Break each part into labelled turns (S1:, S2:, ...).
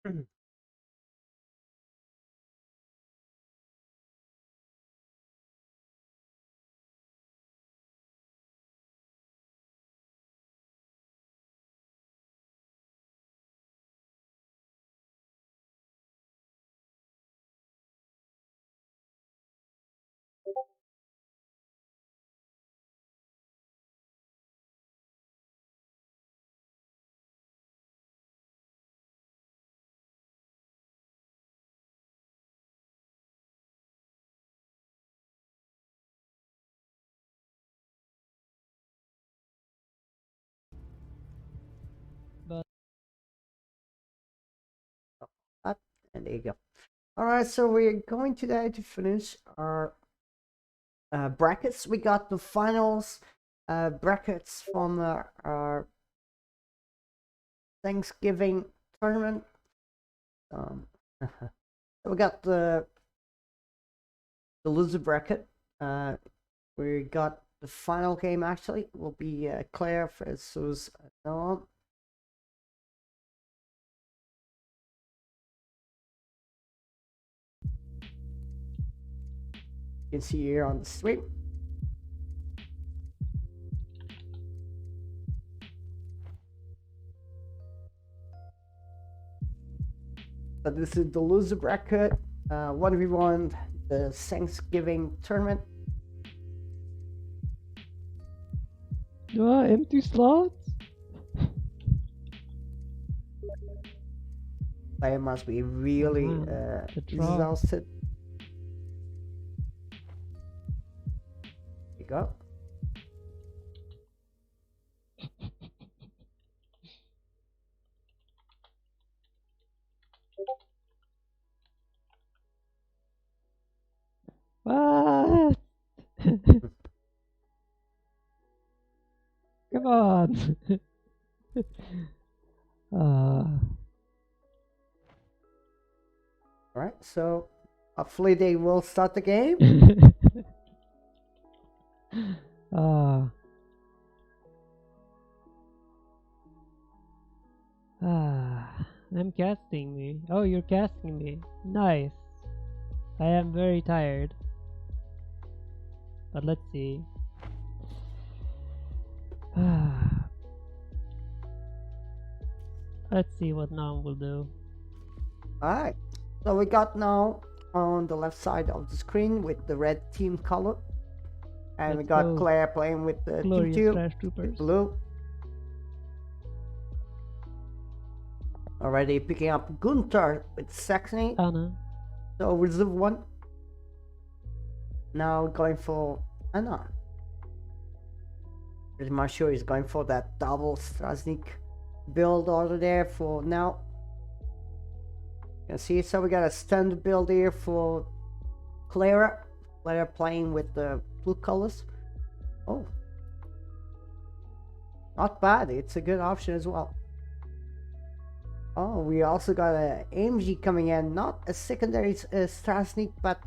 S1: But
S2: Up, and there you go. All right, so we're going today to finish our brackets. We got the finals brackets from our Thanksgiving tournament. We got the loser bracket. We got the final game actually will be Claire versus Noam. You can see here on the stream. But this is the loser bracket, 1v1, the Thanksgiving tournament.
S1: empty slots?
S2: Player must be really exhausted. There you go.
S1: What? Come on.
S2: All right, so hopefully they will start the game.
S1: I'm casting me. Oh, you're casting me. Nice. I am very tired. But let's see. Let's see what Nam will do.
S2: Alright, so we got now on the left side of the screen with the red team color. And we got Claera playing with the
S1: Glorious
S2: team 2,
S1: Trash Troopers.
S2: blue. Already picking up Gunther with Saxony.
S1: Anna.
S2: So reserve 1. Now going for Anna. Pretty much sure he's going for that double Strasnik build order there for now. You can see, so we got a standard build here for Claera. Claera playing with the blue colors. Oh, not bad. It's a good option as well. Oh, we also got a AMG coming in, not a secondary Strasnik, but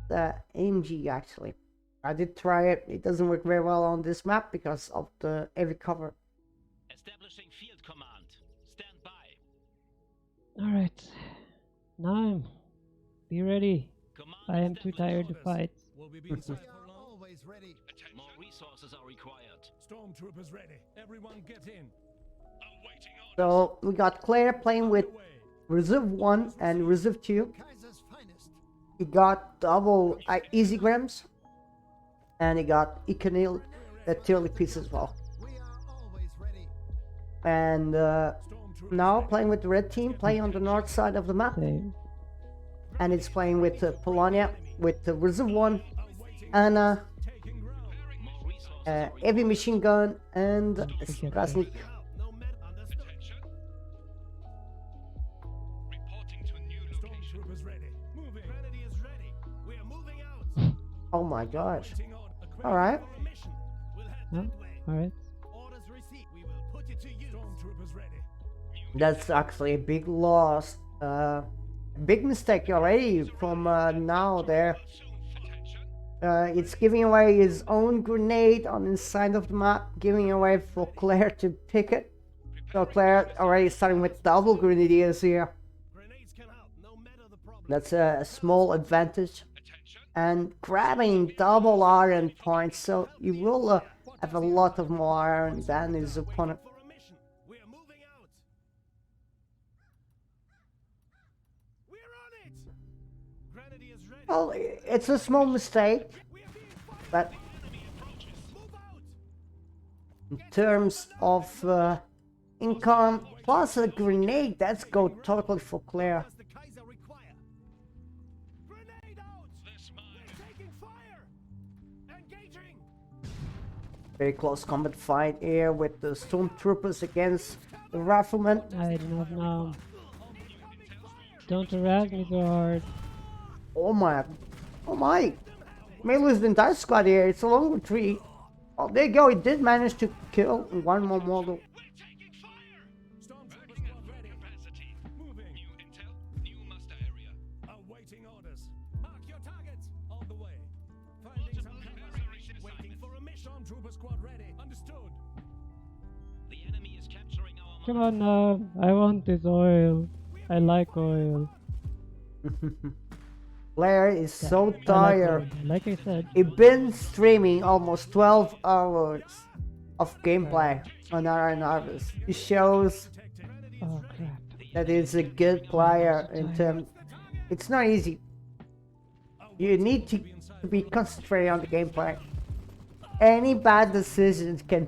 S2: the AMG actually. I did try it. It doesn't work very well on this map because of the heavy cover.
S3: Establishing field command. Stand by.
S1: All right. Naum, be ready.
S3: Command
S1: I am too tired to fight.
S4: We'll be always ready.
S3: More resources are required.
S4: Stormtroopers ready. Everyone get in.
S3: Awaiting orders.
S2: So we got Claire playing with Reserve 1 and Reserve 2. He got double easy grams. And he got Econil, the Tilly piece as well. And now playing with the red team, playing on the north side of the map.
S1: Same.
S2: And it's playing with Polonia, with the Reserve 1, Anna, heavy machine gun, and Strasnik. Oh my gosh. Alright.
S1: Oh, alright.
S2: That's actually a big loss. Big mistake already from now there. It's giving away his own grenade on the side of the map, giving away for Claire to pick it. So Claire already starting with double grenadiers here. That's a small advantage.
S3: Attention.
S2: And grabbing double iron points, so you will have a lot of more iron than his opponent.
S4: For a mission. We are moving out. We're on it. Grenadiers ready.
S2: Well, it's a small mistake,
S4: We are being fired.
S2: but
S3: Enemy approaches.
S4: Move out.
S2: in terms of income plus a grenade, that's go totally for Claera.
S4: Does the Kaiser require? Grenade out.
S3: This mine.
S4: We're taking fire. Engaging.
S2: Very close combat fight here with the stormtroopers against the riflemen.
S1: I do not know. Don't harass me so hard.
S2: Oh my, oh my! May lose the entire squad here. It's a long retreat. Oh, there you go. He did manage to kill one more model.
S3: We're taking fire.
S4: Stormtroopers
S3: Burning at
S4: squad
S3: full
S4: ready.
S3: capacity.
S4: Moving.
S3: New intel. New muster area.
S4: Awaiting orders. Mark your targets. On the way. Finding some
S3: Multiple
S4: cover.
S3: adversary
S4: Waiting
S3: assignments.
S4: for a mission. Stormtrooper squad ready. Understood.
S3: The enemy is capturing our
S1: Come on now. I want this oil. I like oil.
S2: Claera is so
S1: I like
S2: tired.
S1: oil. Like I said.
S2: He's been streaming almost 12 hours of gameplay on Iron Harvest. It shows
S1: Oh crap.
S2: that he's a good player in terms. It's not easy. You need to be concentrated on the gameplay. Any bad decisions can,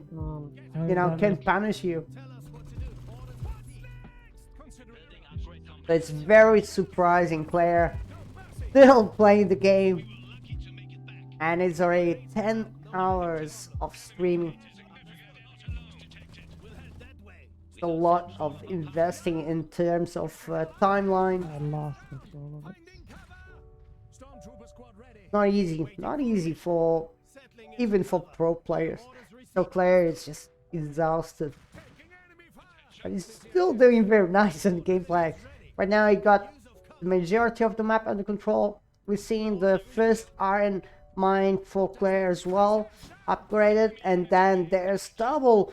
S2: can punish you.
S4: Tell us what to do. Orders. What's next? Consider it.
S3: building upgrade complex.
S2: So it's very surprising, Claire. Still playing the game,
S3: Lucky to make it back.
S2: and it's already 10 hours of streaming.
S4: We'll head that way.
S2: It's a lot of investing in terms of timeline.
S1: I lost control of it.
S4: Finding cover. Stormtrooper squad ready.
S2: Not easy for
S4: Settling in.
S2: even for pro players.
S4: Orders received.
S2: So Claire is just exhausted,
S4: Taking enemy fire.
S2: but he's still doing very nice in the gameplay. Right now he got the majority of the map under control. We're seeing the first iron mine for Claire as well, upgraded, and then there's double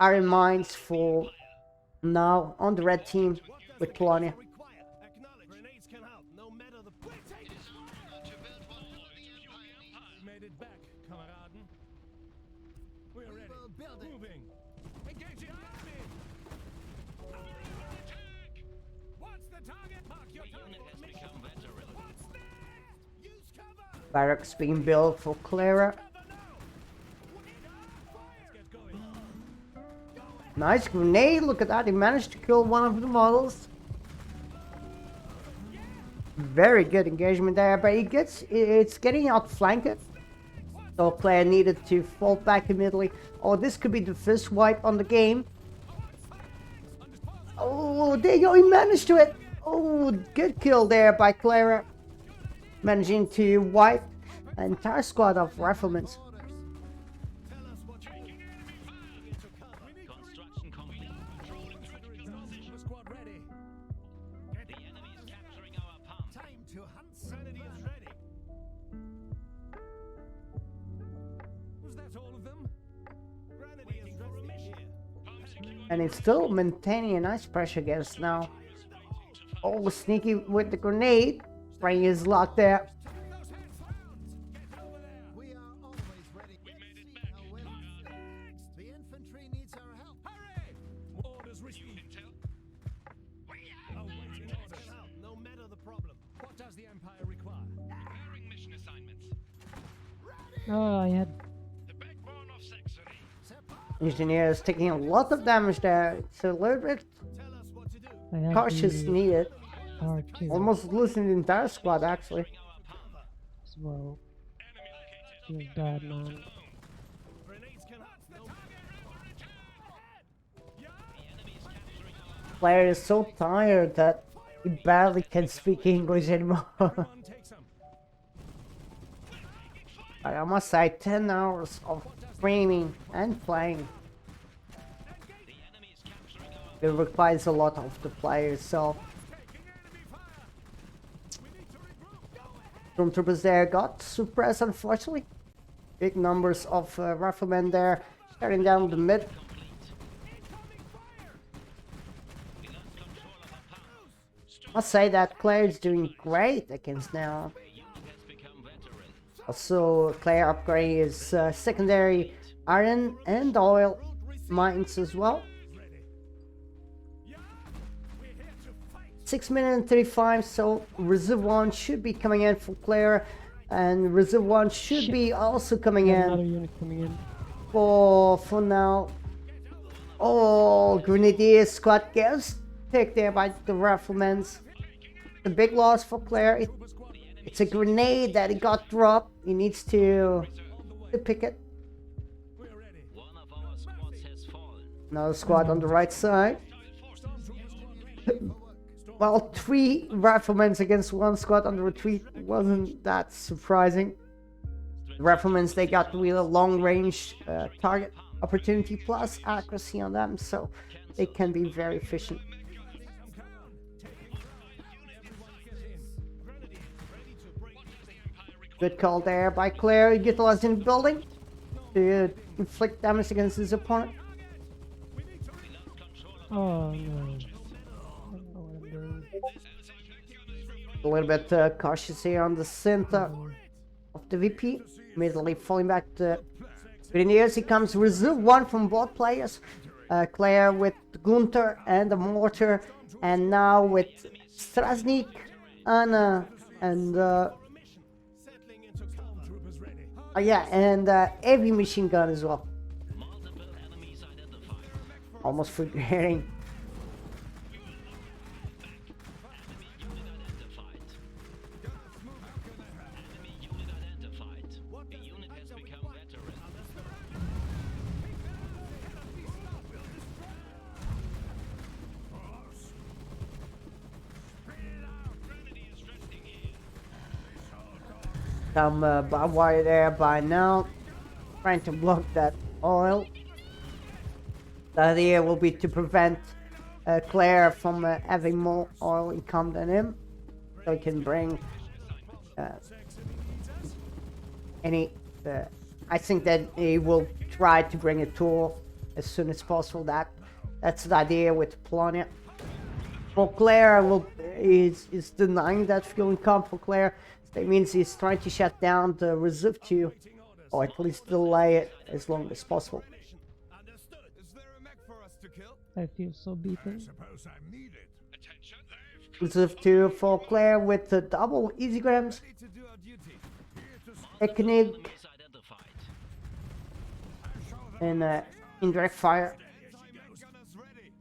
S2: iron mines for now on the red team with Polonia.
S4: Require. Acknowledge. Grenades can help. No matter the. We're taking fire. We made it back, Kameraden. We're ready. Moving. Engaging enemy. What's the target? Mark your target.
S3: Unit has become veteran.
S4: What's next? Use cover.
S2: Barracks being built for Claera.
S4: Cover now. Let's get going.
S2: Nice grenade, look at that, he managed to kill one of the models. Very good engagement there, but it's getting outflanked. So Claire needed to fall back immediately. Oh, this could be the first wipe on the game. Oh, there you go, he managed to it. Oh, good kill there by Claire. Managing to wipe an entire squad of riflemen.
S4: Tell us what taking enemy fire. Into cover. We need to
S3: Construction complete. Controlling critical position.
S4: squad ready.
S3: The enemy is capturing our pump.
S4: Time to hunt. Sanity is ready. Was that all of them? Grenadiers for a mission.
S3: Pump secured.
S2: And it's still maintaining a nice pressure against now. Oh, sneaky with the grenade. Spraying his luck there.
S4: Turn those heads around. Get over there.
S5: We are always ready.
S3: We made it back.
S4: What's next?
S5: The infantry needs our help.
S4: Hurry! Orders
S3: New
S4: received.
S3: intel.
S4: Awaiting orders. Help, no matter the problem. What does the Empire require?
S3: Preparing mission assignments.
S1: Oh, I had.
S3: The backbone of Saxony.
S2: Engineer is taking a lot of damage there. It's a little bit
S4: Tell us what to do.
S1: I had
S2: cautious
S1: the
S2: needed.
S1: R2
S2: Almost losing the entire squad actually.
S3: Our pump.
S1: as well.
S3: Enemy located.
S1: Feels bad, man.
S4: Grenades can help. No
S3: The enemy is capturing our pump.
S2: Player is so tired that he barely can speak English anymore.
S4: Everyone take some.
S2: I must say 10 hours of streaming and playing.
S3: The enemy is capturing our
S2: It requires a lot of the players, so
S4: Taking enemy fire. We need to regroup. Go ahead.
S2: stormtroopers there got suppressed unfortunately. Big numbers of riflemen there starting down the mid.
S3: complete.
S4: Incoming fire.
S3: We lost control of our pump.
S2: I'll say that Claire is doing great against now. Also, Claire upgrading his secondary iron and oil mines as well. 6 minutes and 35, so Reserve 1 should be coming in for Claire, and Reserve 1 should be also coming
S1: Another
S2: in
S1: unit coming in.
S2: for now. Oh, Grenadier squad gets picked there by the riflemen's. The big loss for Claire. It's a grenade that he got dropped. He needs to pick it.
S3: One of our squads has fallen.
S2: Another squad on the right side. Well, 3 riflemen against 1 squad on the retreat wasn't that surprising. The riflemen, they got really long range target opportunity plus accuracy on them, so they can be very efficient. Good call there by Claire, utilizing the building to inflict damage against his opponent.
S1: Oh no. I don't know what I'm doing.
S2: A little bit cautious here on the center of the VP. Immediately falling back to Grenadiers. He comes Reserve 1 from both players. Claire with Gunther and the mortar, and now with Strasnik, Anna, and heavy machine gun as well.
S3: Multiple enemies identified.
S2: Almost forgetting.
S3: Enemy unit identified. Enemy unit identified. A unit has become veteran.
S2: Some barbed wire there by now, trying to block that oil. The idea will be to prevent Claire from having more oil income than him, so he can bring any. I think that he will try to bring a tool as soon as possible. That's the idea with Polonia. For Claire, is denying that fuel income for Claire. That means he's trying to shut down the Reserve 2, or at least delay it as long as possible.
S4: Understood. Is there a mech for us to kill?
S1: I feel so beaten.
S4: Suppose I'm needed. Attention, they've
S2: Reserve 2 for Claire with the double easy grams.
S4: ready to do our duty. Here to
S2: Economic
S3: Enemies identified.
S2: and indirect fire.
S4: gunners ready.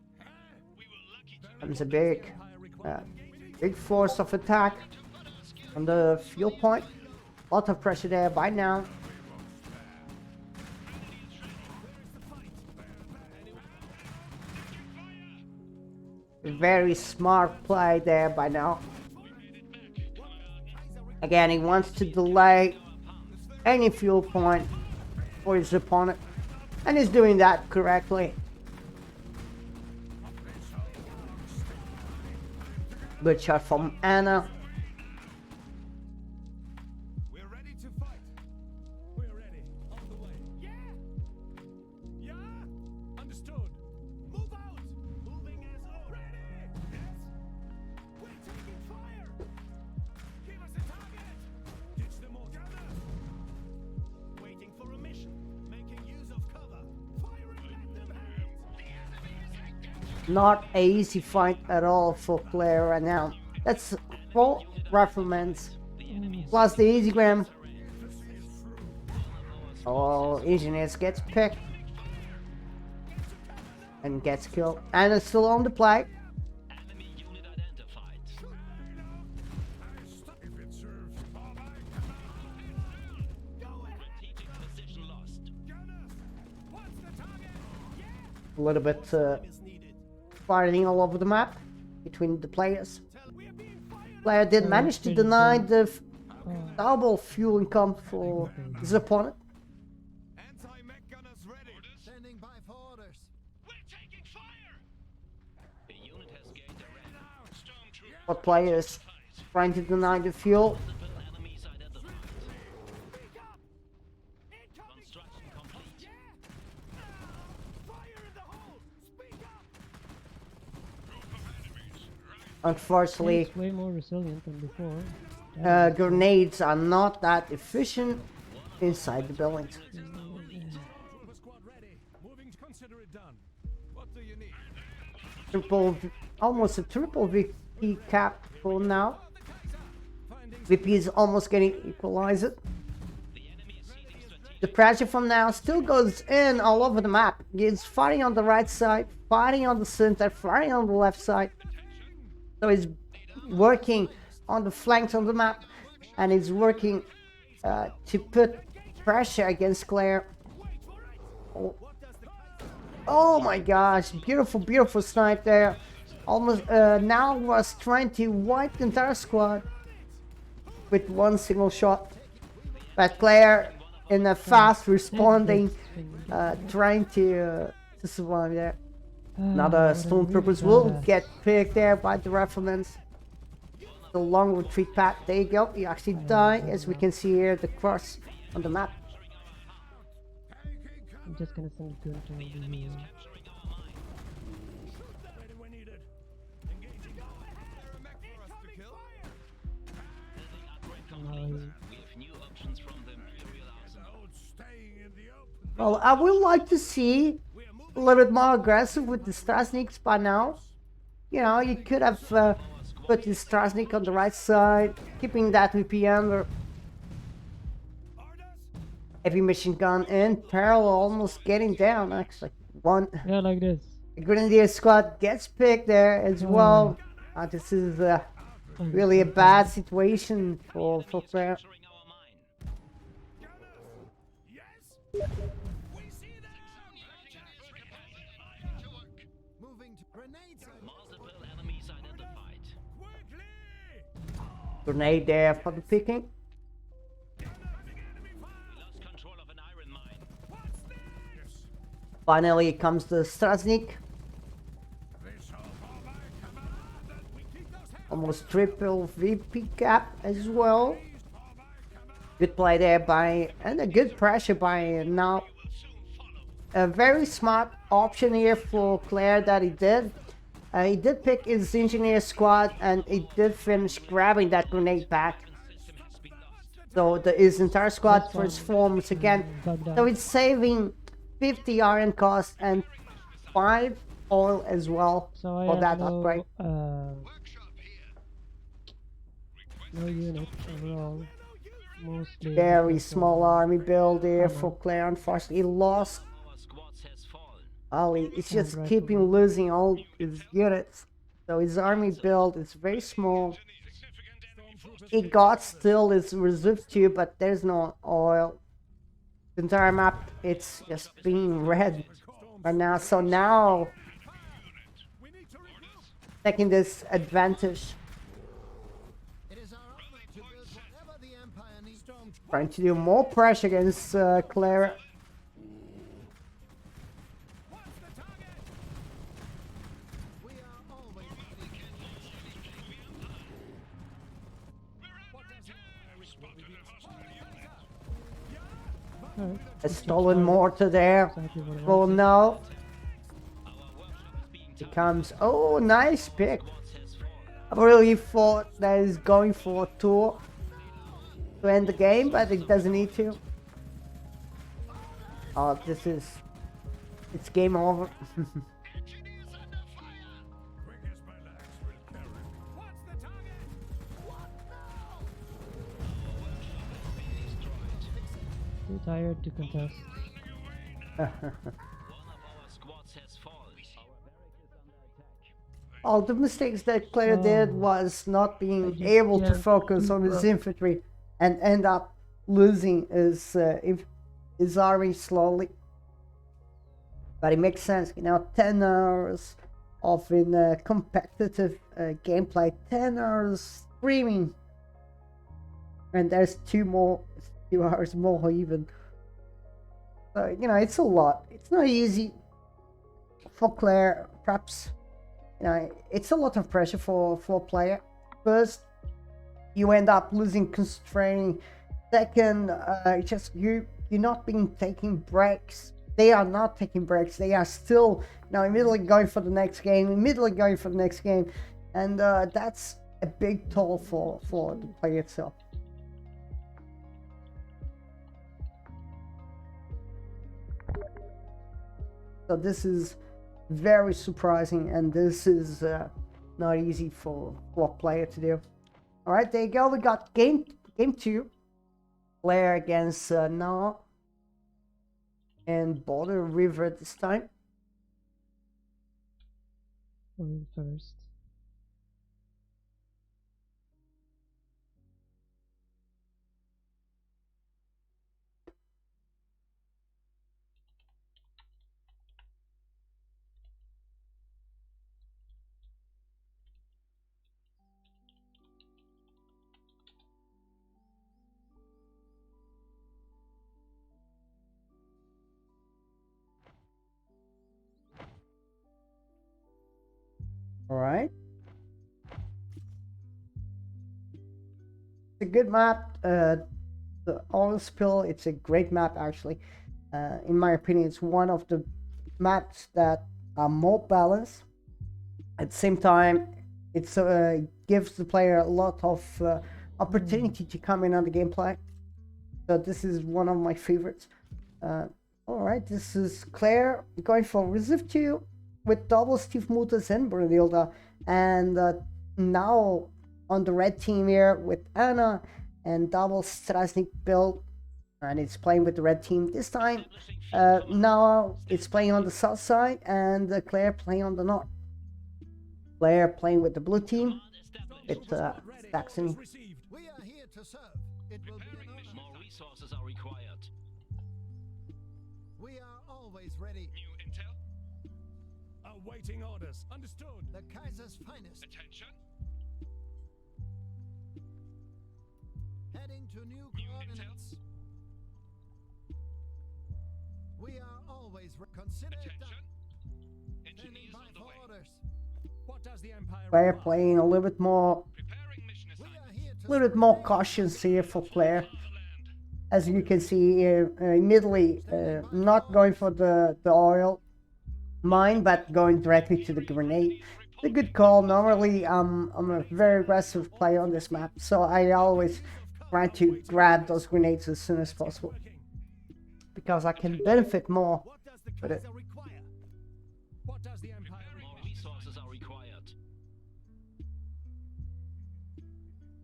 S3: We were lucky to
S2: Comes a big force of attack on the fuel point. Lot of pressure there by now. Very smart play there by now. Again, he wants to delay any fuel point for his opponent, and he's doing that correctly. Good shot from Anna.
S4: We're ready to fight. We're ready. On the way. Yeah. Yeah. Understood. Move out. Moving as already. Yes. We're taking fire. Give us a target. Ditch them all. Gunners. Waiting for a mission. Making use of cover. Firing at them. The enemy is engaged.
S2: Not a easy fight at all for Claire right now. That's 4 riflemen's plus the easy gram. All engineers gets picked and gets killed, and it's still on the play.
S3: enemy unit identified.
S4: If it serves.
S3: Strategic position lost.
S4: Gunners. What's the target? Yeah.
S2: A little bit
S4: Is needed.
S2: firing all over the map between the players.
S4: We're being fired.
S2: Player did manage to deny the
S1: Oh,
S2: double fuel income for his opponent.
S4: Anti-mech gunners ready.
S5: Standing by for orders.
S3: We're taking fire. A unit has gained a rank. Stormtrooper.
S2: But players trying to deny the fuel.
S3: Multiple enemies identified.
S4: Speak up. Incoming.
S3: Construction complete.
S4: Fire in the hole. Speak up.
S2: Unfortunately,
S1: It's way more resilient than before.
S2: grenades are not that efficient inside the buildings.
S4: Trooper squad ready. Moving to consider it done. What do you need?
S2: Almost a triple VP cap for now.
S4: The Kaiser. Finding
S2: VP is almost getting equalized. The pressure from now still goes in all over the map. He's fighting on the right side, fighting on the center, fighting on the left side. So he's working on the flanks of the map, and he's working to put pressure against Claera. Oh my gosh, beautiful, beautiful snipe there. Almost now was trying to wipe the entire squad with one single shot. But Claera in a fast responding, trying to survive there. Another stormtroopers will get picked there by the riflemen. The long retreat path. There you go. You actually die, as we can see here, the cross on the map.
S1: I'm just gonna send a gun to him.
S4: ready when needed. Engaging. There a mech for us to kill?
S3: We have new options from the Imperial Arsenal.
S4: Out staying in the open.
S2: Well, I would like to see a little bit more aggressive with the Strasniks by now. You know, you could have put the Strasnik on the right side, keeping that VP under.
S4: Orders?
S2: Heavy machine gun in parallel, almost getting down actually. One
S1: Yeah, like this.
S2: Grenadier squad gets picked there as well. This is really a bad situation for Claera.
S3: Capturing our mine.
S4: Yes? We see them!
S5: Moving to grenades.
S3: Multiple enemies identified.
S4: Quickly!
S2: Grenade there for the picking.
S3: Lost control of an iron mine.
S4: What's this?
S2: Finally comes the Strasnik.
S4: This shall fall by command. We keep those hands.
S2: Almost triple VP cap as well.
S4: Please fall by command.
S2: Good play there by, and a good pressure by now. A very smart option here for Claera that he did. He did pick his engineer squad, and he did finish grabbing that grenade back. So his entire squad transforms again. So it's saving 50 iron cost and 5 oil as well
S1: So I
S2: for
S1: have
S2: that
S1: no,
S2: upgrade.
S1: no units overall. Mostly.
S2: Very small army build here for Claera. Unfortunately, he lost.
S3: Our squads has fallen.
S2: Ali is just
S1: right.
S2: keeping losing all his units. So his army build is very small. He got still his reserve too, but there's no oil. The entire map, it's just being red right now. So now,
S4: We need to regroup.
S2: taking this advantage,
S5: It is our honor to build whatever the Empire needs.
S2: trying to do more pressure against Claera.
S4: What's the target?
S5: We are always ready.
S2: A stolen mortar there.
S1: Exactly what I
S2: Well,
S1: wanted.
S2: now
S3: Our workshop is being
S2: it comes. Oh, nice pick. I really thought that he's going for a tour to end the game, but it doesn't need to. Oh, it's game over.
S4: Quick as my legs will carry me. What's the target?
S1: Too tired to contest.
S3: One of our squads has fallen. Our barrack is under attack.
S2: All the mistakes that Claera did was not being able to focus on his infantry and end up losing his army slowly. But it makes sense, you know, 10 hours of in competitive gameplay, 10 hours streaming, and there's 2 hours more even. So, you know, it's a lot. It's not easy for Claera, perhaps. You know, it's a lot of pressure for a player. First, you end up losing concentrating. Second, you're not being taking breaks. They are not taking breaks. They are still, you know, immediately going for the next game. and that's a big toll for the player itself. So this is very surprising, and this is not easy for a player to do. All right, there you go. We got game 2, Claera against Naum and Border River this time.
S1: Going first.
S2: All right. It's a good map. The oil spill. It's a great map actually. In my opinion, it's one of the maps that are more balanced. At the same time, it gives the player a lot of opportunity to come in on the gameplay. So this is one of my favorites. All right, this is Claire going for Reserve 2 with double Steve Mutas and Brunilda, and now on the red team here with Anna and double Strasnik build, and it's playing with the red team this time. Now it's playing on the south side, and Claire playing on the north. Claire playing with the blue team. It's Saxony.
S5: We are here to serve. It will be an honor.
S3: More resources are required.
S5: We are always ready.
S4: New intel? Awaiting orders. Understood.
S5: The Kaiser's finest.
S4: Attention.
S5: Heading to new
S4: New
S5: coordinates. We are always consider it done.
S4: Attention.
S5: Standing
S4: Engineers
S5: by
S4: on the
S5: for
S4: way.
S5: orders.
S4: What does the Empire
S2: Claire
S4: require?
S2: playing a little bit more,
S4: Preparing mission
S5: We
S4: assignment.
S5: are here to
S2: a little bit more cautious here for Claire. As you can see here, immediately not going for the oil mine, but going directly to the grenade. It's a good call. Normally, I'm a very aggressive player on this map, so I always try to grab those grenades as soon as possible because I can benefit more
S4: What does the
S2: with it.
S4: Kaiser require? What does the Empire
S3: More
S4: require?
S3: resources are required.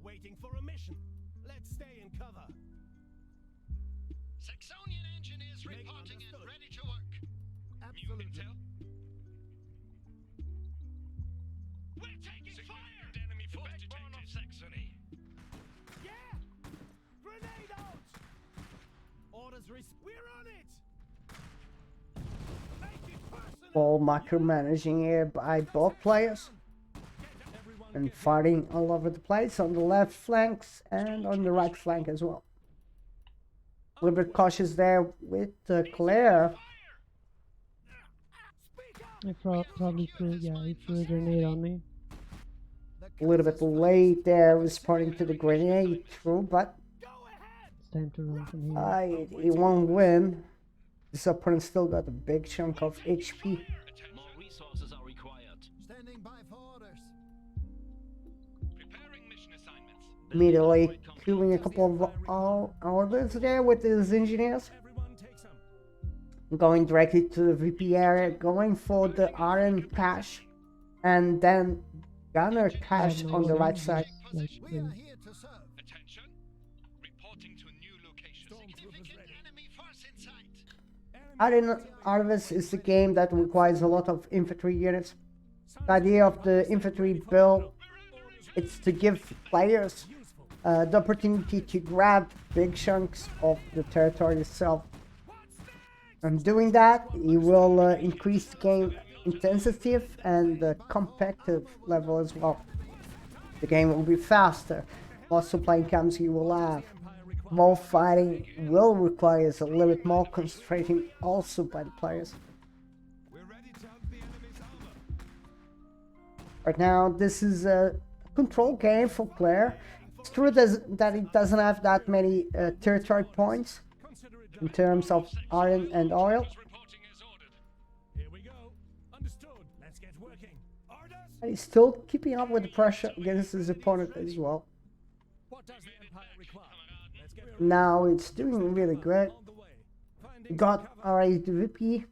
S4: Waiting for a mission. Let's stay in cover.
S5: Saxonian engineers
S4: Make
S5: reporting and
S4: understood.
S5: ready to work.
S4: New
S5: Absolutely.
S4: intel? We're taking fire! Enemy force detected. Saxony. Yeah! Grenade out! Orders we're on it! Make it personal!
S2: Ball micromanaging here by both players
S4: Everyone
S2: and
S4: get
S2: fighting all over the place on the left flanks and on the right flank as well. A little bit cautious there with Claire.
S4: Speak up!
S1: I probably threw, yeah, he threw a grenade on me.
S2: A little bit late there responding to the grenade through, but
S4: Go ahead!
S1: It's time to run from here.
S2: he won't win. This opponent still got a big chunk of HP.
S3: More resources are required.
S5: Standing by for orders.
S4: Preparing mission assignments.
S2: Immediately queuing a couple of orders there with his engineers.
S4: Everyone take some.
S2: Going directly to the VP area, going for the RN cache, and then Gunner cache on the right side.
S1: Like,
S5: We are here to serve.
S4: Attention. Reporting to new location.
S5: Significant enemy force in sight.
S2: Artemis is a game that requires a lot of infantry units. The idea of the infantry build is to give players the opportunity to grab big chunks of the territory itself. And doing that, you will increase the game intensity and the competitive level as well. The game will be faster. More supply comes, you will have more fighting. Will require a little bit more concentrating also by the players.
S4: We're ready to hunt the enemy's armor.
S2: Right now, this is a control game for Claire. It's true that it doesn't have that many territory points
S4: Consider it
S2: in
S4: done.
S2: terms of iron and oil.
S4: Reporting as ordered. Here we go. Understood. Let's get working. Orders.
S2: And he's still keeping up with the pressure against his opponent as well.
S4: What does the Empire require? Let's get
S2: Now it's doing really great.
S4: on the way. Finding
S2: Got already the VP,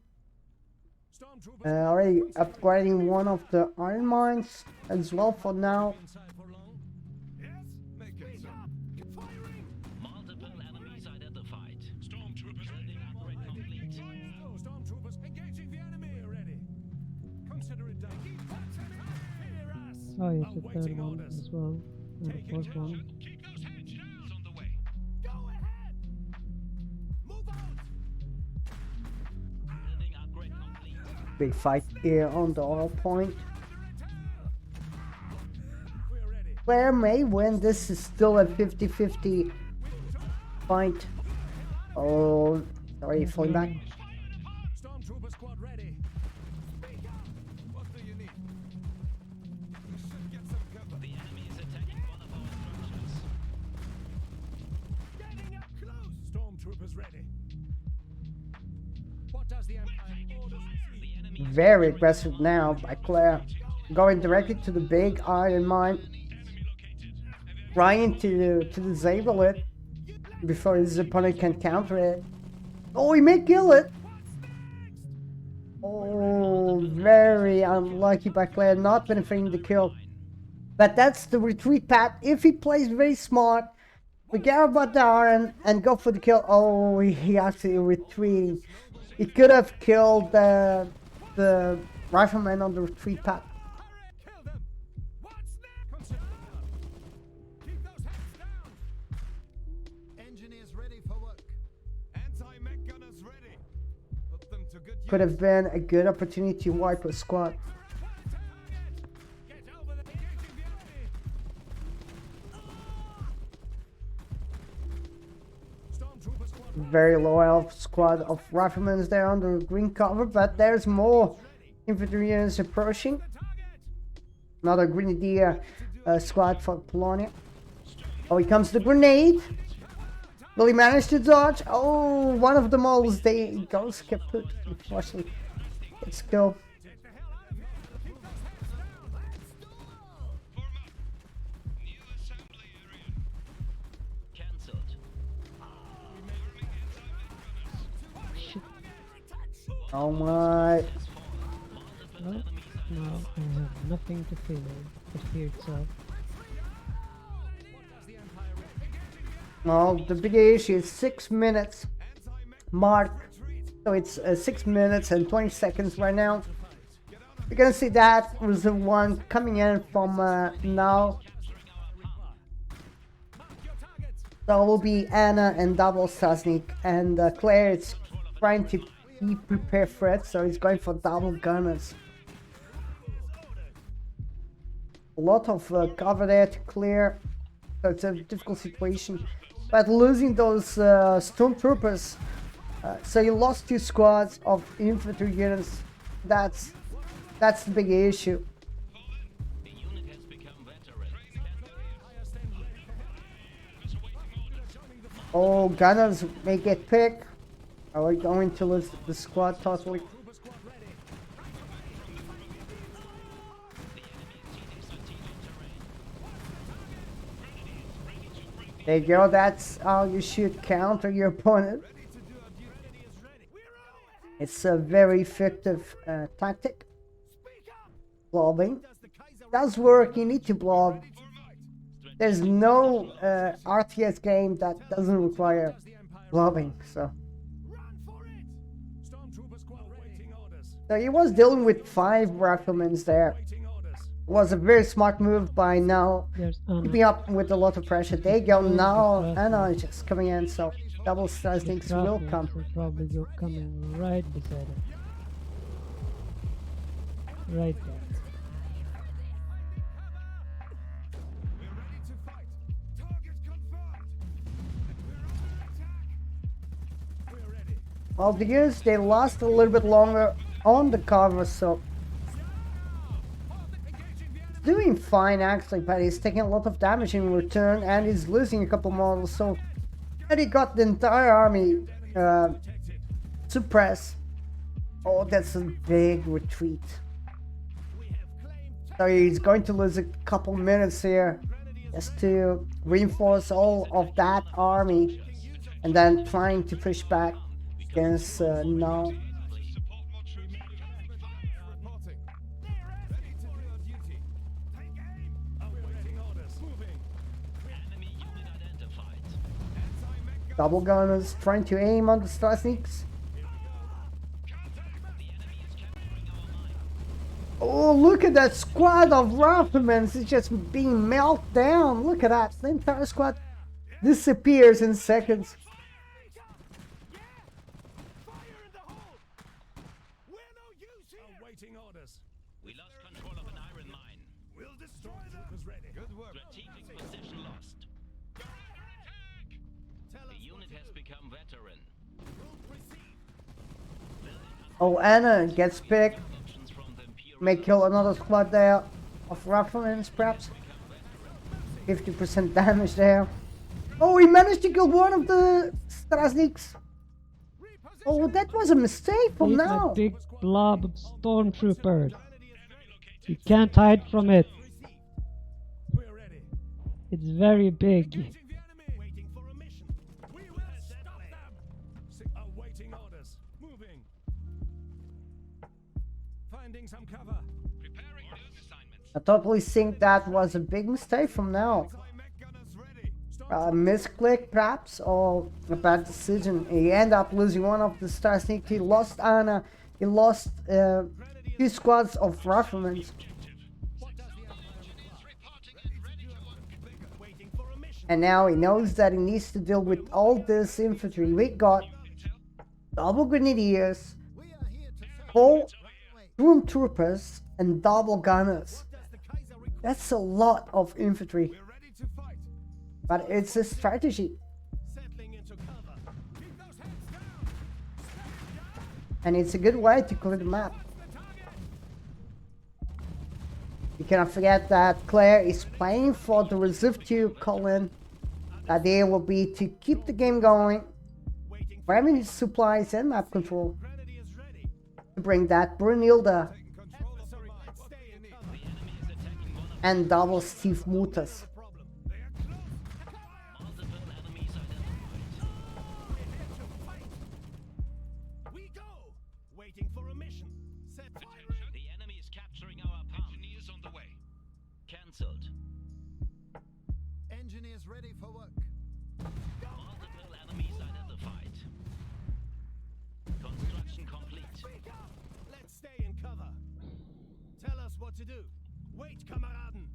S4: stormtroopers
S2: already upgrading one of the iron mines as well for now.
S4: inside for long. Yes, make it so. Firing.
S3: Multiple enemies identified. Stormtroopers ready. Upgrade complete.
S4: Stormtroopers engaging the enemy already. Consider it done. Keep hear us.
S1: Oh yes, the third
S4: Awaiting
S1: one
S4: orders.
S1: as well. And the fourth one.
S3: Keep those heads down. On the way.
S4: Go ahead. Move out.
S3: Building upgrade complete.
S2: Big fight here on the oil point.
S4: We're ready.
S2: Claire may win. This is still a 50-50 fight. Oh, sorry, falling back.
S4: Stormtrooper squad ready. Speak up. What do you need? We should get some cover.
S3: The enemy is attacking one of our structures.
S4: Getting up close. Stormtroopers ready. What does the Empire orders?
S3: The enemy is
S2: Very aggressive now by Claire. Going directly to the big iron mine. Trying to disable it before his opponent can counter it. Oh, he may kill it. Oh, very unlucky by Claire, not benefiting the kill. But that's the retreat path. If he plays very smart, forget about the iron and go for the kill. Oh, he actually retreating. He could have killed the rifleman on the retreat path.
S4: Hurry, kill them. What's next? Consider it done. Keep those heads down.
S5: Engineers ready for work.
S4: Anti-mech gunners ready. Put them to good use.
S2: Could have been a good opportunity to wipe a squad.
S4: Get over there. Engaging the enemy. Stormtrooper squad ready.
S2: Very low health squad of riflemen there under green cover, but there's more infantry units approaching. Another grenadier squad for Polonia. Oh, here comes the grenade. Will he manage to dodge? Oh, one of the models they goes kaput. Unfortunately, it's kill.
S4: Take the hell out of here. Keep those heads down. Let's go.
S3: Form up. New assembly area. Cancelled.
S2: Oh my!
S1: Well, now I have nothing to fear but fear itself.
S2: Well, the big issue is 6 minutes mark. So it's 6 minutes and 20 seconds right now. You're gonna see that was the one coming in from now. So it will be Anna and double Sasnik, and Claire is trying to be prepared for it, so he's going for double gunners. A lot of cover there to clear, so it's a difficult situation. But losing those stormtroopers, so you lost 2 squads of infantry units. That's the big issue.
S3: The unit has become veteran.
S2: Oh, gunners may get picked. Are we going to lose the squad totally? There you go, that's how you should counter your opponent. It's a very effective tactic. Blobbing. Does work, you need to blob. There's no RTS game that doesn't require blobbing, so.
S4: Run for it. Stormtrooper squad waiting orders.
S2: So he was dealing with 5 riflemen there.
S4: Waiting orders.
S2: Was a very smart move by now.
S1: There's Anna.
S2: Keeping up with a lot of pressure. There you go, now Anna is just coming in, so double Sasniks will come.
S1: Will probably go coming right beside it. Right there.
S4: We're ready to fight. Target confirmed. We're under attack. We're ready.
S2: Well, the units, they last a little bit longer on the cover, so
S4: Engaging the enemy.
S2: doing fine actually, but he's taking a lot of damage in return and he's losing a couple models, so and he got the entire army suppressed. Oh, that's a big retreat.
S4: We have claimed
S2: So he's going to lose a couple minutes here just to reinforce all of that army and then trying to push back against now.
S4: Support more troops. Reporting. Ready to do our duty. Take aim. Awaiting orders. Moving.
S3: Enemy unit identified.
S4: Anti-mech
S2: Double gunners trying to aim on the Star Sneaks. Oh, look at that squad of riflemen. It's just being melted down. Look at that. The entire squad disappears in seconds.
S4: Fire in the hole. We're no use here. Awaiting orders.
S3: We lost control of an iron mine.
S4: We'll destroy them. Was ready. Good work.
S3: Strategic position lost.
S4: Tell
S3: The
S4: us
S3: unit has become veteran.
S2: Oh, Anna gets picked.
S3: Options from the Imperial
S2: May kill another squad there of riflemen, perhaps. 50% damage there. Oh, he managed to kill one of the Strasniks. Oh, that was a mistake from
S1: It's
S2: now.
S1: a big blob of stormtroopers. You can't hide from it.
S4: We're ready.
S1: It's very big.
S4: Engaging the enemy. Waiting for a mission. We will stop them. Awaiting orders. Moving. Finding some cover.
S3: preparing those assignments.
S2: I totally think that was a big mistake from now.
S4: Anti-mech gunners ready.
S2: Misclick perhaps, or a bad decision. He ended up losing one of the Star Sneak. He lost Anna. He lost 2 squads of riflemen.
S4: Waiting for a mission.
S2: And now he knows that he needs to deal with all this infantry. We got double grenadiers,
S5: We are here to serve.
S2: 4 stormtroopers, and double gunners.
S4: Does the Kaiser require?
S2: That's a lot of infantry,
S4: We're ready to fight.
S2: but it's a strategy.
S4: Settling into cover. Keep those heads down.
S2: And it's a good way to clear the map.
S4: The target.
S2: You cannot forget that Claire is playing for the reserve to call in. The idea will be to keep the game going,
S4: Waiting for
S2: grabbing his supplies and map control
S4: grenadiers ready.
S2: to bring that Brunilda
S4: Control of the right. Stay in cover.
S3: The enemy is attacking one of
S2: and double Steve Mutas.
S4: Problem. They are close.
S3: multiple enemies identified.
S4: We're here to fight. We go. Waiting for a mission. Set fire.
S3: The enemy is capturing our pump. Engineers on the way. Cancelled.
S5: Engineers ready for work.
S3: Multiple enemies identified. Construction complete.
S4: Speak up. Let's stay in cover. Tell us what to do. Wait, Kameraden.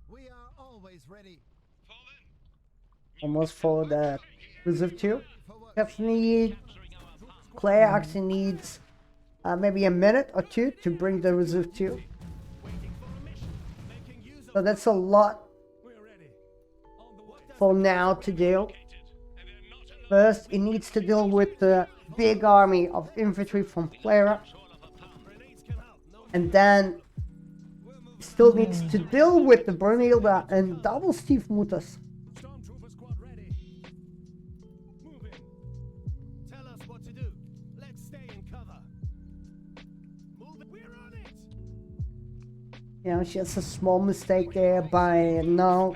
S5: We are always ready
S2: Almost for the reserve 2.
S5: for work.
S2: Definitely,
S3: Capturing our pump.
S2: Claire actually needs maybe a minute or 2 to bring the reserve 2.
S4: Waiting for a mission. Making use of.
S2: So that's a lot
S4: We're ready. On the way.
S2: for now to deal. First, he needs to deal with the big army of infantry from Claera,
S4: Grenades can help. No.
S2: and then he still needs to deal with the Brunilda and double Steve Mutas.
S4: Stormtrooper squad ready. Moving. Tell us what to do. Let's stay in cover. Move. We're on it.
S2: You know, just a small mistake there by now.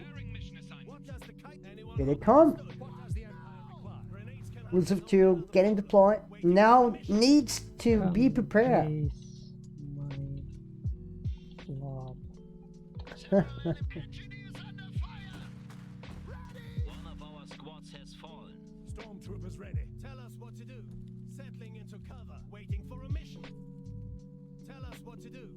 S4: What does the kite? Anyone?
S2: Here they come.
S4: What does the Empire require? Grenades can help.
S2: Reserve 2 getting deployed. Now needs to be prepared.
S1: Chase my blob.
S3: One of our squads has fallen.
S4: Stormtroopers ready. Tell us what to do. Settling into cover. Waiting for a mission. Tell us what to do.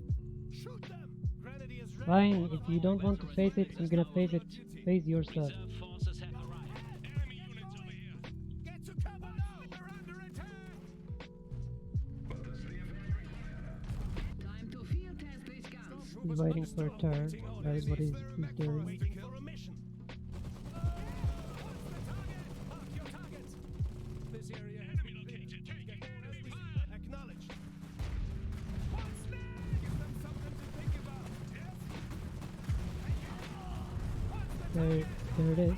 S4: Shoot them. Grenadiers ready.
S1: Fine, if you don't want to face it, I'm gonna face it. Face yourself.
S3: Reserve forces have arrived. Enemy units over here.
S4: Get to cover now. We're under attack.
S6: Time to field test these guns.
S1: He's waiting for a turn. That is what he's doing.
S4: Waiting for a mission. Mark your targets. This area has been located. Acknowledged. What's next? Give them something to think about. Yes?
S1: There it is.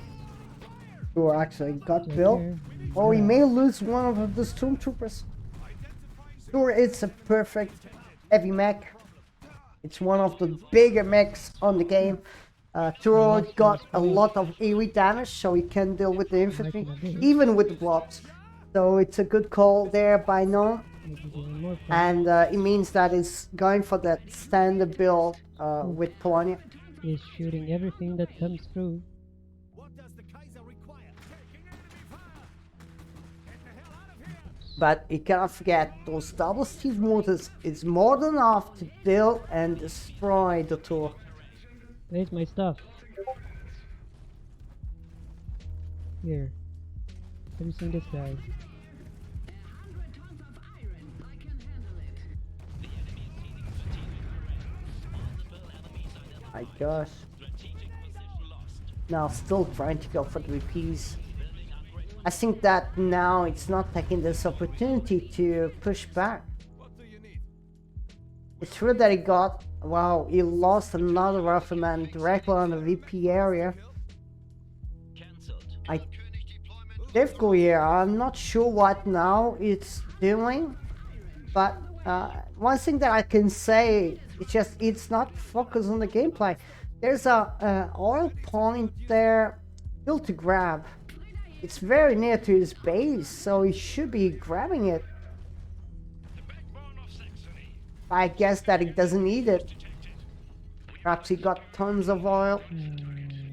S2: Who actually got
S1: Right
S2: built.
S1: here.
S2: Oh, he may lose one of the stormtroopers. Sure, it's a perfect heavy mech. It's one of the bigger mechs on the game. Turo got a lot of AoE damage, so he can deal with the infantry, even with the blobs. So it's a good call there by Naum. And it means that it's going for that standard build with Polonia.
S1: He's shooting everything that comes through.
S4: What does the Kaiser require? Taking enemy fire! Get the hell out of here!
S2: But you cannot forget, those double Steve mortars is more than enough to build and destroy the tour.
S1: Where's my stuff? Here. Have you seen this guy?
S6: 100 tons of iron. I can handle it.
S2: My gosh. Now still trying to go for the VPs. I think that now it's not taking this opportunity to push back.
S4: What do you need?
S2: It's true that he got, wow, he lost another rifleman directly on the VP area. I difficult here. I'm not sure what now it's doing, but one thing that I can say, it's not focused on the gameplay. There's a oil point there still to grab. It's very near to his base, so he should be grabbing it. I guess that he doesn't need it. Perhaps he got tons of oil.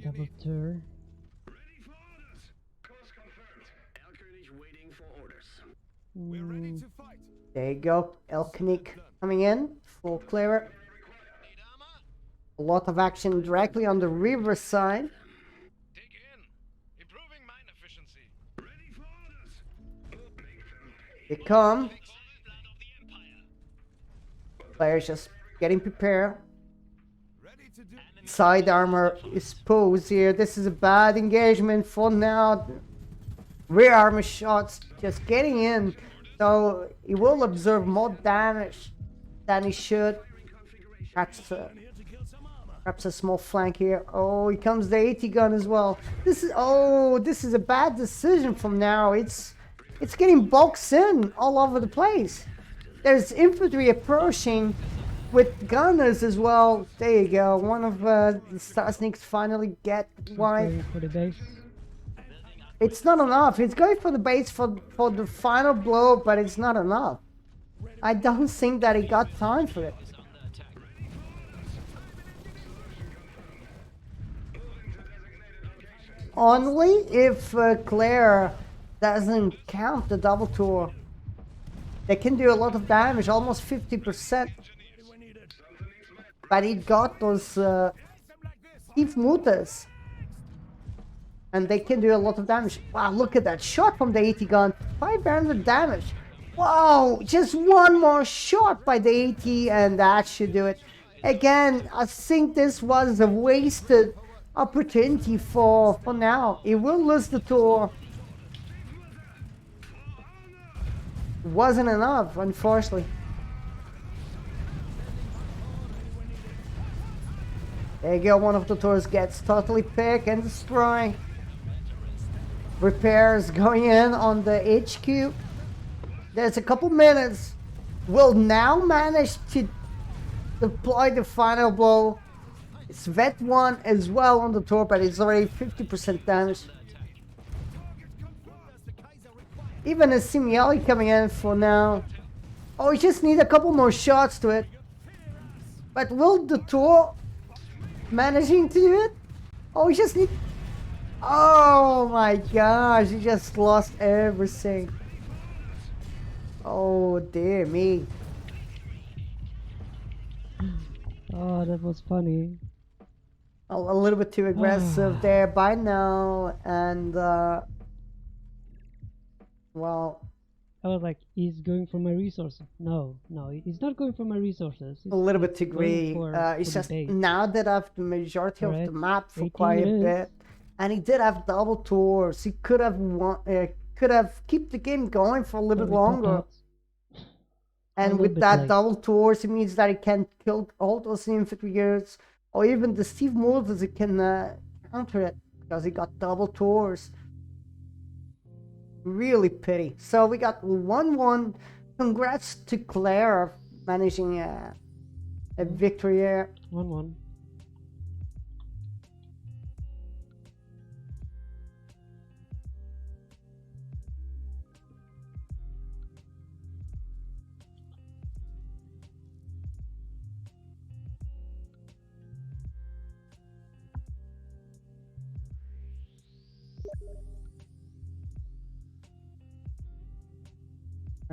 S1: Double tour.
S4: We're ready to fight.
S2: There you go, Elknik coming in for Claera. A lot of action directly on the river side.
S4: Dig in. Improving mine efficiency. Ready for orders.
S2: They come. Claera's just getting prepared.
S4: Ready to do.
S2: Side armor is posed here. This is a bad engagement for now. Rear armor shots just getting in. So he will absorb more damage than he should. Perhaps a small flank here. Oh, here comes the 80 gun as well. This is a bad decision from now. It's getting boxed in all over the place. There's infantry approaching with gunners as well. There you go. One of the Star Sneaks finally get wide.
S1: For the base.
S2: It's not enough. It's going for the base for the final blow, but it's not enough. I don't think that he got time for it. Only if Claera doesn't count the double tour. They can do a lot of damage, almost 50%. But he got those Steve mortars. And they can do a lot of damage. Wow, look at that shot from the 80 gun. 500 damage. Wow, just one more shot by the 80 and that should do it. Again, I think this was a wasted opportunity for now. He will lose the tour. Wasn't enough, unfortunately. There you go, one of the tours gets totally picked and destroyed. Repairs going in on the HQ. There's a couple minutes. Will now manage to deploy the final blow. It's Vet 1 as well on the tour, but it's already 50% damage. Even a Simiali coming in for now. Oh, we just need a couple more shots to it. But will the tour managing to do it? Oh, we just need... Oh my gosh, he just lost everything. Oh dear me.
S1: Oh, that was funny.
S2: A little bit too aggressive there by now, and well,
S1: I was like, he's going for my resources. No, he's not going for my resources. He's
S2: a little bit too
S1: going
S2: greedy. It's
S1: for the
S2: just
S1: base.
S2: now that I have the majority of
S1: Alright,
S2: the map for
S1: 18
S2: quite a
S1: minutes.
S2: bit, and he did have double tours. He could have keep the game going for a little bit
S1: So we
S2: longer.
S1: got
S2: And
S1: little
S2: with
S1: bit
S2: that
S1: late.
S2: double tours, it means that he can kill all those infantry units, or even the Steve mortars. He can counter it because he got double tours. Really pity. So we got 1-1. Congrats to Claera managing a victory here.
S1: 1-1.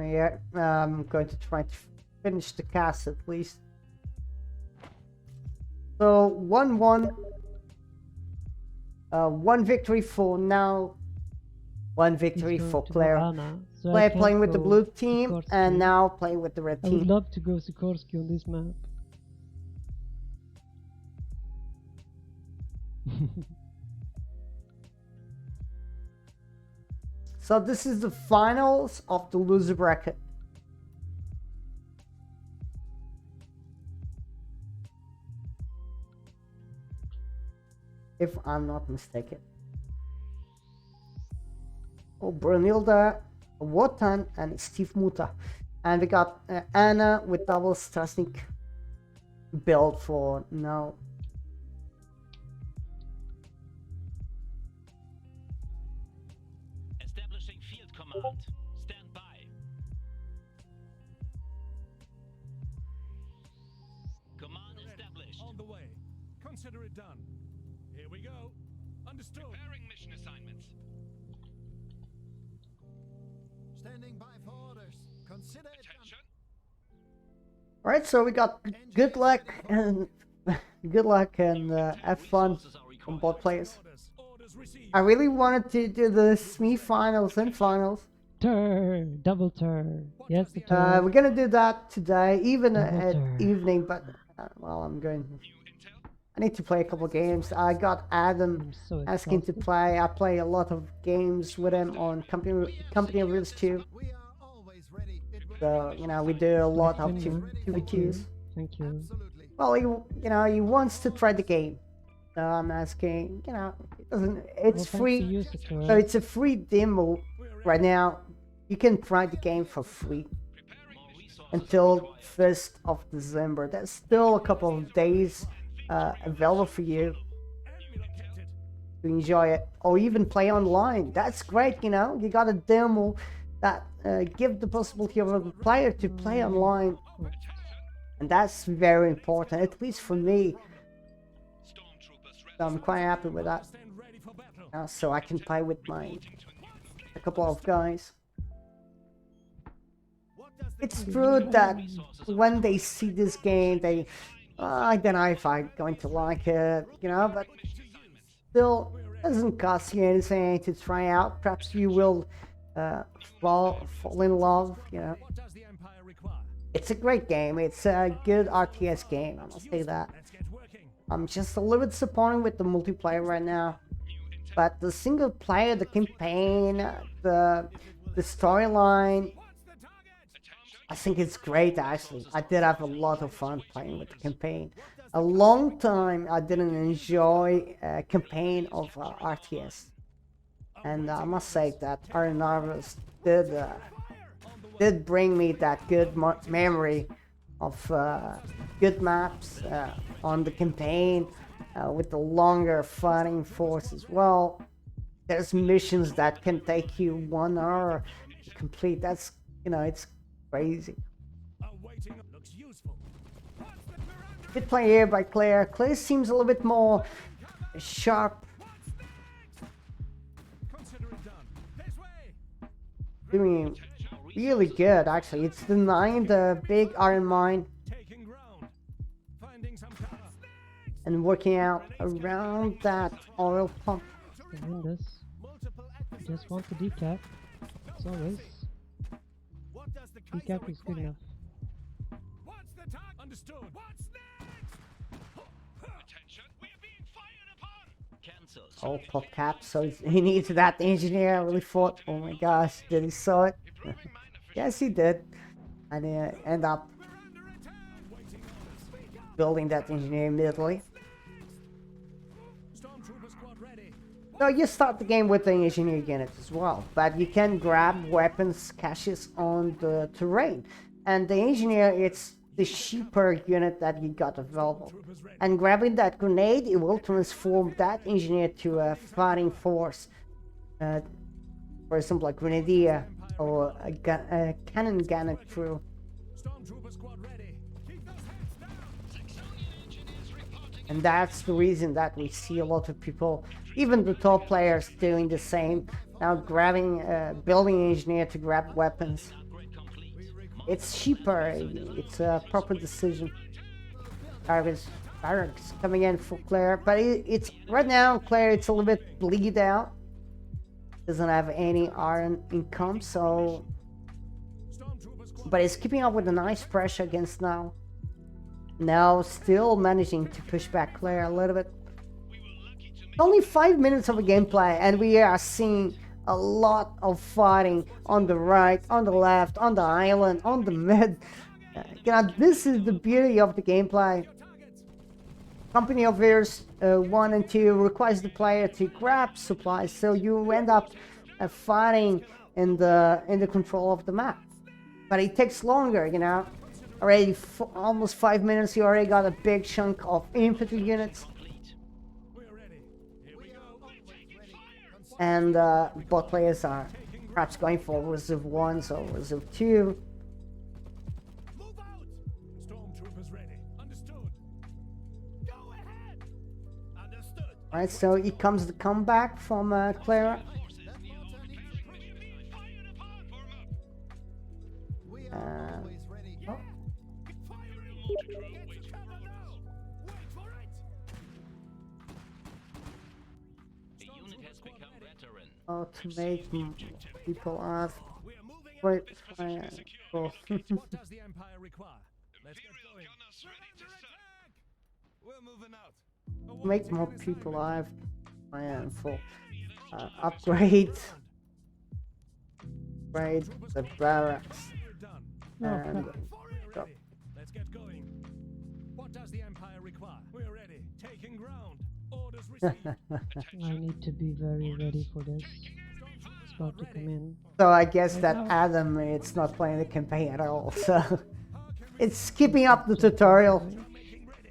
S2: Yeah, I'm going to try to finish the cast at least. So 1-1. One victory for now. One victory
S1: He's
S2: for
S1: going to go
S2: Claera.
S1: Anna, so I
S2: Claire
S1: can't
S2: playing with the
S1: go
S2: blue team
S1: Sikorsky.
S2: and now playing with the red
S1: I would
S2: team.
S1: love to go Sikorsky on this map.
S2: So this is the finals of the loser bracket. If I'm not mistaken. Oh, Brunilda, Wotan, and Steve Muta. And we got Anna with double Strasnik build for now.
S3: Establishing field command. Stand by. Command established.
S4: On the way. Consider it done. Here we go. Understood.
S3: Preparing mission assignments.
S5: Standing by for orders. Consider it done.
S3: Attention.
S2: All right, so we got good luck and have fun
S3: Resources are
S2: from
S3: required.
S2: both players.
S4: Orders received.
S2: I really wanted to do the semi-finals and finals.
S1: Turn, double turn. Yes, the turn.
S2: We're gonna do that today, even
S1: Double
S2: at
S1: turn.
S2: evening. But well, I'm going.
S3: New intel.
S2: I need to play a couple games. I got Adam
S1: I'm so
S2: asking to
S1: exhausted.
S2: play. I play a lot of games with him on company of Rules 2.
S5: We are always ready. It will
S2: So you know we do a lot of
S1: Thank you.
S2: 2v2s.
S1: Thank you.
S5: absolutely.
S2: Well, he wants to try the game. So I'm asking. You know, it doesn't.
S1: Well,
S2: It's
S1: thanks to
S2: free.
S1: you, Satura.
S2: So it's a free demo right now. You can try the game for free
S3: Preparing more resources
S2: until
S3: required.
S2: 1st of December. There's still a couple of days available for you
S4: Enemy located.
S2: to enjoy it, or even play online. That's great, you know. You got a demo that give the possibility of a player to play online, and that's very important, at least for me.
S3: Stormtroopers ready.
S2: So I'm quite happy with that.
S4: Stand ready for battle.
S2: So I can play with a couple of guys.
S4: What does the
S2: It's true that when they see this game, they I don't know if I'm going to like it, you know, but still doesn't cost you anything to try out. Perhaps you will fall in love, you know.
S4: What does the Empire require?
S2: It's a great game. It's a good RTS game, I must say that.
S4: Let's get working.
S2: I'm just a little bit disappointed with the multiplayer right now. But the single player, the campaign, the storyline,
S4: What's the target?
S2: I think it's great actually. I did have a lot of fun playing with the campaign. A long time I didn't enjoy a campaign of RTS. And I must say that Arenarvus did bring me that good memory of good maps on the campaign with the longer fighting force as well. There's missions that can take you 1 hour to complete. That's, you know, it's crazy.
S4: Awaiting looks useful. What's the Miranda?
S2: Good play here by Claire. Claire seems a little bit more sharp,
S4: Consider it done. This way.
S2: doing really good actually. It's denying the big iron mine
S4: Taking ground. Finding some cover.
S2: and working out around that oil pump.
S1: I win this.
S4: Multiple active
S1: Just want the decap. As always.
S4: What does the Kaiser
S1: Decap is good
S4: require?
S1: enough.
S4: What's the target? Understood. What's next?
S3: Attention. We are being fired upon. Cancelled.
S2: Oil pump cap, so he needs that engineer. I really thought, oh my gosh, did he saw it?
S3: Deploying mine efficient.
S2: Yes, he did. And end up
S4: We're under attack. Waiting orders. Speak up.
S2: building that engineer immediately.
S4: Stormtrooper squad ready.
S2: So you start the game with the engineer unit as well, but you can grab weapons caches on the terrain. And the engineer, it's the cheaper unit that you got available. And grabbing that grenade, it will transform that engineer to a fighting force. For example, a grenadier or a cannon gunner crew.
S4: Stormtrooper squad ready. Keep those heads down.
S2: And that's the reason that we see a lot of people, even the top players, doing the same. Now grabbing building engineer to grab weapons. It's cheaper. It's a proper decision. Barracks coming in for Claera, but it's right now Claera. It's a little bit bleed out. Doesn't have any iron income, so. But it's keeping up with a nice pressure against now. Now still managing to push back Claera a little bit. Only 5 minutes of a gameplay, and we are seeing a lot of fighting on the right, on the left, on the island, on the mid. This is the beauty of the gameplay. Company of Heirs 1 and 2 requires the player to grab supplies, so you end up fighting in the control of the map. But it takes longer, Already almost 5 minutes, you already got a big chunk of infantry units. And both players are perhaps going for Reserve 1 or Reserve 2.
S4: Move out. Stormtroopers ready. Understood. Go ahead. Understood.
S2: Alright, so here comes the comeback from Claera.
S5: We are always ready.
S2: Oh,
S4: Get cover now. Wait for it.
S3: The unit has become veteran.
S2: to make people ask.
S4: We are moving out.
S2: Wait, fire. Oh.
S4: What does the Empire require? Let's get going. We're moving out.
S2: Make more people alive. Plan for upgrade the barracks.
S4: We're done.
S2: And
S4: Fire ready. Let's get going. What does the Empire require? We're ready. Taking ground. Orders received.
S1: I need to be very ready for this. It's about to come in.
S2: So I guess that Adam, it's not playing the campaign at all. So it's skipping up the tutorial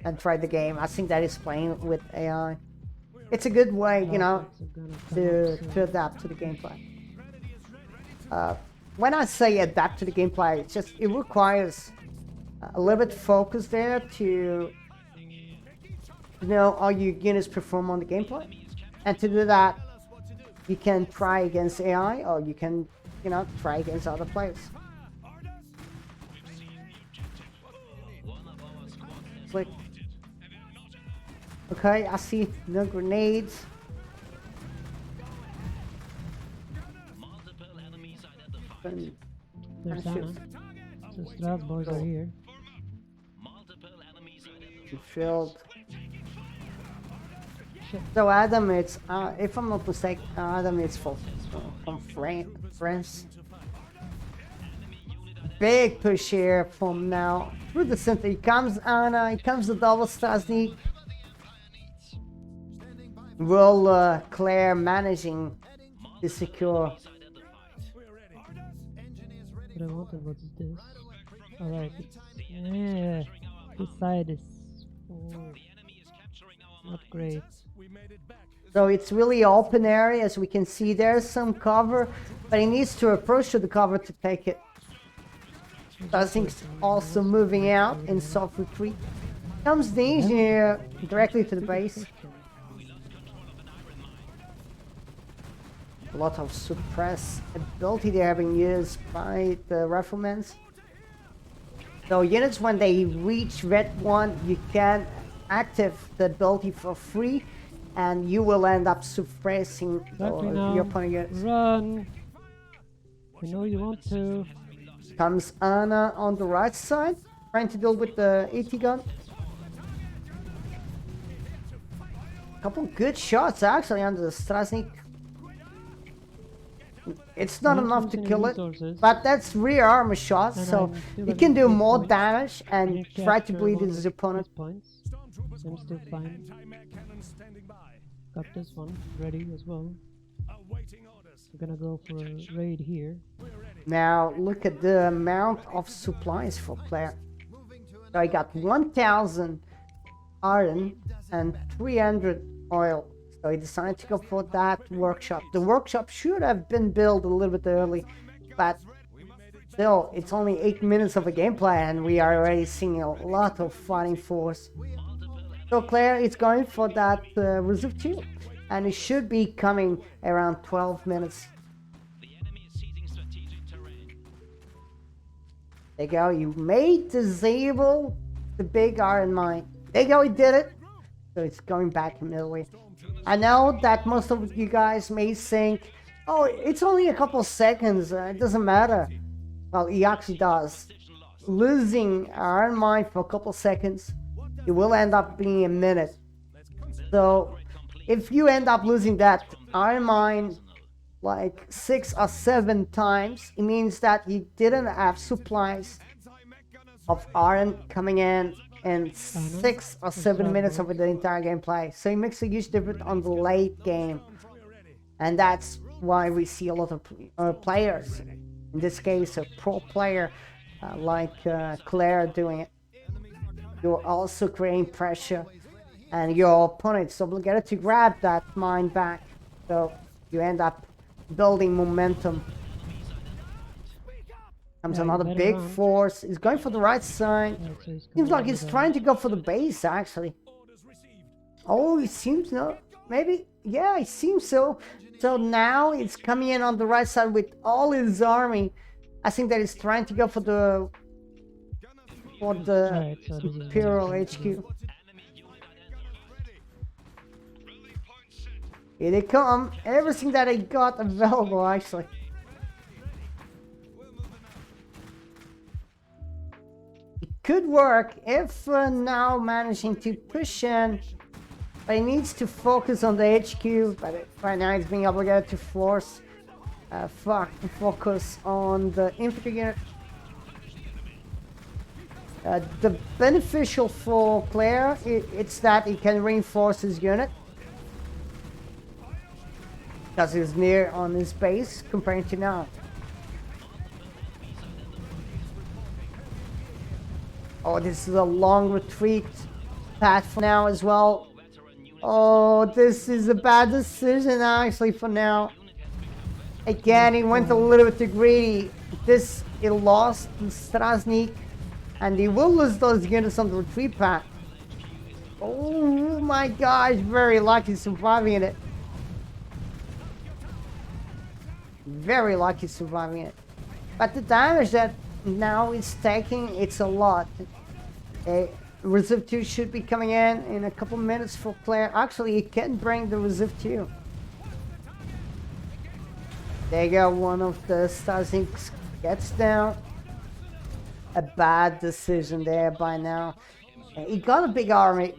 S2: and try the game. I think that is playing with AI. It's a good way, to adapt to the gameplay. When I say adapt to the gameplay, it requires a little bit focus there to know how your units perform on the gameplay. And to do that, you can try against AI or you can, try against other players. Click. Okay, I see no grenades.
S3: Multiple enemies identified.
S1: There's Anna. So Strasbourg are here.
S3: Multiple enemies identified.
S2: Filled. So Adam, it's if I'm not mistaken, Adam is from France. Big push here from now through the center. Here comes Anna. Here comes the double Stasnik. Will Claire managing to secure?
S1: What I wanted was this. Alright, yeah, this side is not great.
S2: So it's really open area, as we can see. There's some cover, but he needs to approach to the cover to take it. Stasik's also moving out in soft retreat. Comes the engineer directly to the base. A lot of suppress ability there being used by the riflemen. So units, when they reach red 1, you can activate the ability for free, and you will end up suppressing your opponent units.
S1: Run! I know you want to.
S2: Comes Anna on the right side, trying to deal with the AT gun. Couple good shots actually under the Strasnik. It's not enough to kill it, but that's rear armor shots, so you can do more damage and try to bleed his opponent.
S1: Points. I'm still fine. Got this one ready as well. We're gonna go for a raid here.
S2: Now look at the amount of supplies for Claire. So I got 1,000 iron and 300 oil. So I decided to go for that workshop. The workshop should have been built a little bit early, but still, it's only 8 minutes of a gameplay and we are already seeing a lot of fighting force. So Claera is going for that reserve 2, and it should be coming around 12 minutes.
S3: The enemy is seizing strategic terrain.
S2: There you go, you may disable the big iron mine. There you go, he did it. So it's going back immediately. I know that most of you guys may think, oh, it's only a couple seconds, it doesn't matter. Well, he actually does. Losing iron mine for a couple seconds, it will end up being a minute. So if you end up losing that iron mine like 6 or 7 times, it means that you didn't have supplies of iron coming in 6 or 7 minutes of the entire gameplay. So it makes a huge difference on the late game, and that's why we see a lot of players, in this case a pro player like Claera doing it. You're also creating pressure, and your opponent's obligated to grab that mine back, so you end up building momentum. Comes another big force. He's going for the right side. Seems like he's trying to go for the base, actually. Oh, it seems no. Maybe, yeah, it seems so. So now it's coming in on the right side with all his army. I think that he's trying to go for the Imperial HQ. Here they come. Everything that I got available, actually. It could work if now managing to push in, but he needs to focus on the HQ. But right now he's being obligated to focus on the infantry unit. The beneficial for Claera, it's that he can reinforce his unit because he's near on his base compared to now. Oh, this is a long retreat path for now as well. Oh, this is a bad decision actually for now. Again, he went a little bit too greedy. He lost Strasnik, and he will lose those units on the retreat path. Oh my gosh, very lucky surviving it. Very lucky surviving it. But the damage that now it's taking, it's a lot. Reserve 2 should be coming in a couple minutes for Claera. Actually, he can bring the Reserve 2. There you go, one of the Stasinks gets down. A bad decision there by now. He got a big army.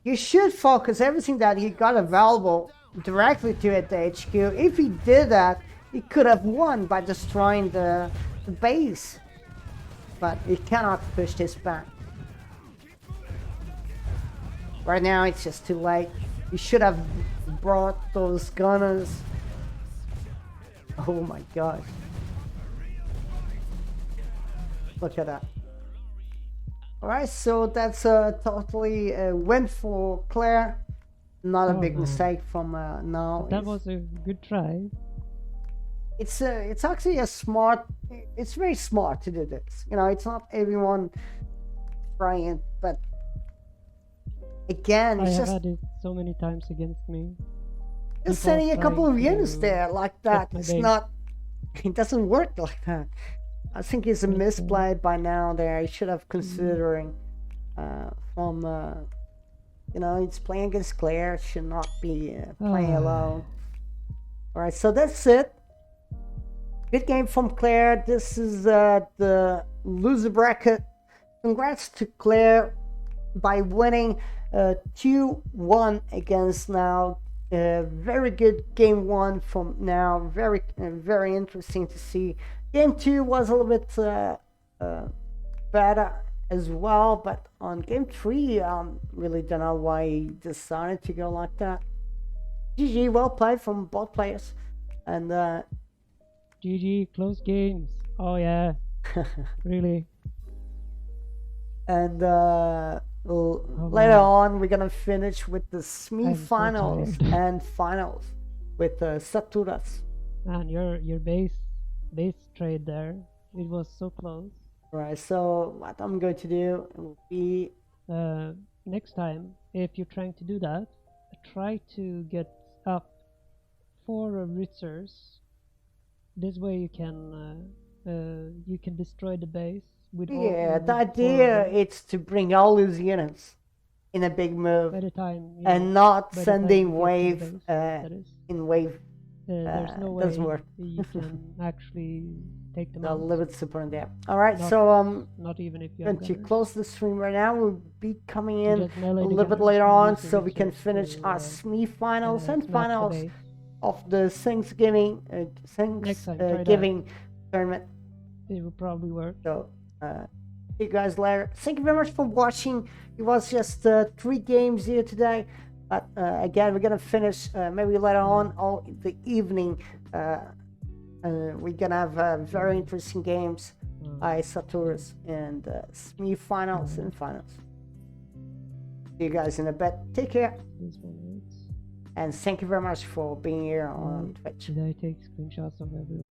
S2: You should focus everything that he got available directly to at the HQ. If he did that, he could have won by destroying the base. But he cannot push this back. Right now it's just too late. He should have brought those gunners. Oh my gosh. Look at that. Alright, so that's totally a win for Claera. Not a big mistake from now.
S1: That was a good try.
S2: It's actually a smart. It's very smart to do this. You know, it's not everyone trying it, but again,
S1: I
S2: it's
S1: have
S2: just
S1: had it so many times against me.
S2: just
S1: People
S2: sending a couple of
S1: trying
S2: units
S1: to
S2: there like that.
S1: my
S2: It's
S1: base.
S2: not. It doesn't work like that. I think it's a misplay by now. There, I should have considering from. You know, it's playing against Claera. Should not be playing alone. All right, so that's it. Good game from Claera. This is the loser bracket. Congrats to Claera by winning 2-1 against Now. Very good game 1 from Now. Very interesting to see. Game 2 was a little bit better as well, but on game 3, really don't know why he decided to go like that. GG, well played from both players, and
S1: GG, close games. Oh yeah, really.
S2: And
S1: Oh,
S2: later
S1: man.
S2: on, we're gonna finish with the
S1: I'm so
S2: semi-finals
S1: tired.
S2: and finals with Saturas.
S1: Man, your base trade there, it was so close.
S2: Right. So what I'm going to do will be
S1: Next time, if you're trying to do that, try to get up 4 ritzers. This way you can destroy the base with all.
S2: yeah.
S1: With
S2: The
S1: 4 of
S2: idea
S1: them
S2: is to bring all these units in a big move
S1: by the time
S2: and not
S1: by the time you
S2: sending
S1: get to the
S2: wave
S1: base, that is.
S2: in wave.
S1: There's no way
S2: Doesn't work.
S1: you can actually take them
S2: A
S1: out.
S2: little bit super in there. All right.
S1: Not,
S2: So
S1: not even if you
S2: going
S1: have
S2: to
S1: gunners.
S2: close the stream right now. We'll be coming in
S1: Just
S2: a
S1: melee the
S2: little bit
S1: gunners
S2: later
S1: and
S2: on
S1: use the
S2: so we can
S1: ritzers
S2: finish
S1: to,
S2: our semi-finals and
S1: smash the
S2: finals
S1: base.
S2: of the Thanksgiving
S1: Next time, try that.
S2: Thanksgiving tournament.
S1: It will probably work.
S2: So see you guys later. Thank you very much for watching. It was just 3 games here today, but again we're gonna finish maybe later on all the evening. We're gonna have very interesting games by Saturus and semi-finals and finals. See you guys in a bit. Take care,
S1: This one works.
S2: and thank you very much for being here on Twitch.
S1: Did I take screenshots of every